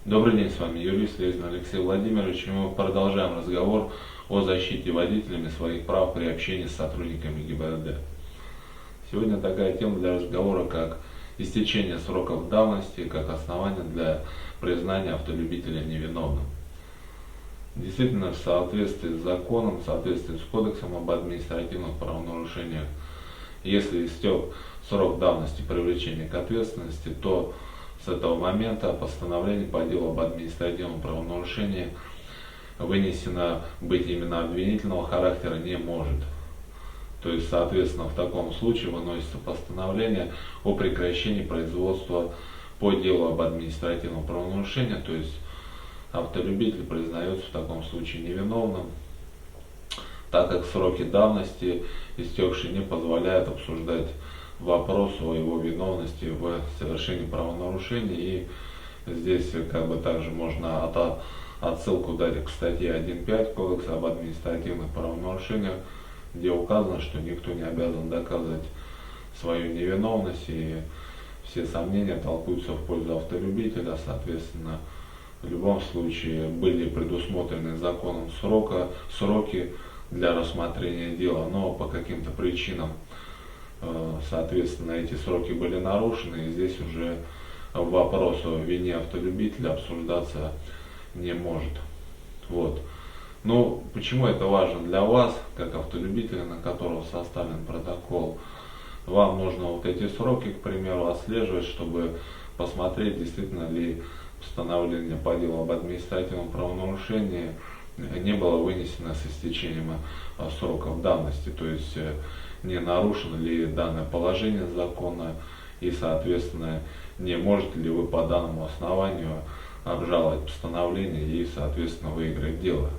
Добрый день, с вами юрист Лезин Алексей Владимирович, и мы продолжаем разговор о защите водителями своих прав при общении с сотрудниками ГИБДД. Сегодня такая тема для разговора, как истечение сроков давности, как основание для признания автолюбителя невиновным. Действительно, в соответствии с законом, в соответствии с Кодексом об административных правонарушениях, если истек срок давности привлечения к ответственности, то с этого момента постановление по делу об административном правонарушении вынесено быть именно обвинительного характера не может. То есть, соответственно, в таком случае выносится постановление о прекращении производства по делу об административном правонарушении, то есть автолюбитель признается в таком случае невиновным, так как сроки давности истекшие не позволяют обсуждать вопрос о его виновности в совершении правонарушений. И здесь также можно отсылку дать к статье 1.5 Кодекса об административных правонарушениях, где указано, что никто не обязан доказывать свою невиновность, и все сомнения толкуются в пользу автолюбителя. Соответственно, в любом случае были предусмотрены законом сроки для рассмотрения дела, но по каким-то причинам, соответственно, эти сроки были нарушены, и здесь уже вопрос о вине автолюбителя обсуждаться не может. Ну, почему это важно для вас, как автолюбителя, на которого составлен протокол? Вам нужно эти сроки, к примеру, отслеживать, чтобы посмотреть, действительно ли постановление по делу об административном правонарушении не было вынесено с истечением сроков давности, то есть не нарушено ли данное положение закона, и, соответственно, не можете ли вы по данному основанию обжаловать постановление и, соответственно, выиграть дело.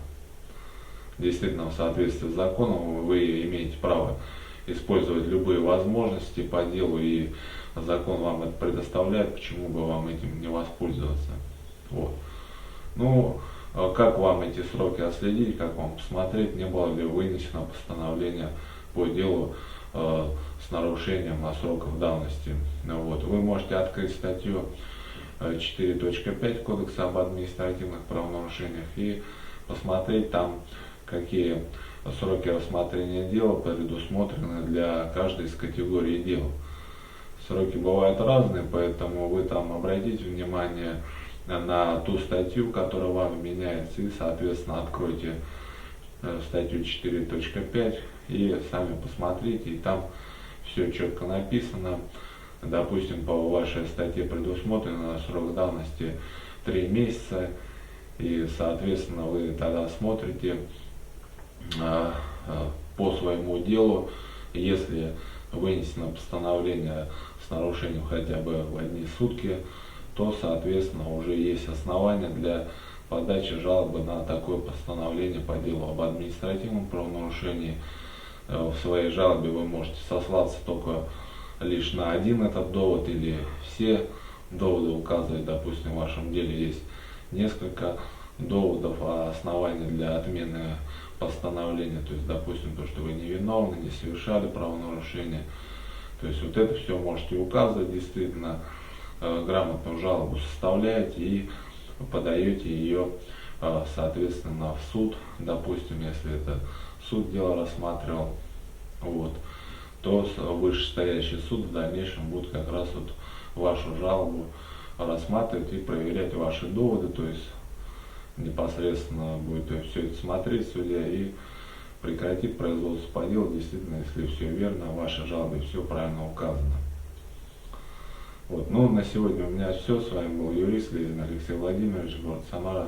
Действительно, в соответствии с законом вы имеете право использовать любые возможности по делу, и закон вам это предоставляет, почему бы вам этим не воспользоваться. Ну, как вам эти сроки отследить, как вам посмотреть, не было ли вынесено постановление по делу с нарушением сроков давности. Вы можете открыть статью 4.5 Кодекса об административных правонарушениях и посмотреть там, какие сроки рассмотрения дела предусмотрены для каждой из категорий дел. Сроки бывают разные, поэтому вы там обратите внимание на ту статью, которая вам вменяется, и, соответственно, откройте статью 4.5 и сами посмотрите, и там все четко написано. Допустим, по вашей статье предусмотрено срок давности 3 месяца, и, соответственно, вы тогда смотрите по своему делу, если вынесено постановление с нарушением хотя бы в одни сутки, то, соответственно, уже есть основания для подачи жалобы на такое постановление по делу об административном правонарушении. В своей жалобе вы можете сослаться только лишь на один этот довод, или все доводы указывать. Допустим, в вашем деле есть несколько доводов, оснований для отмены постановления, то есть, допустим, то, что вы невиновны, не совершали правонарушения. То есть это все можете указывать, действительно, грамотную жалобу составляете и подаете ее, соответственно, в суд. Допустим, если это суд дело рассматривал, то вышестоящий суд в дальнейшем будет как раз вашу жалобу рассматривать и проверять ваши доводы, то есть непосредственно будет все это смотреть в суде и прекратит производство по делу, действительно, если все верно, в вашей жалобе все правильно указано. Ну, на сегодня у меня все. С вами был юрист Лезин Алексей Владимирович, город Самара.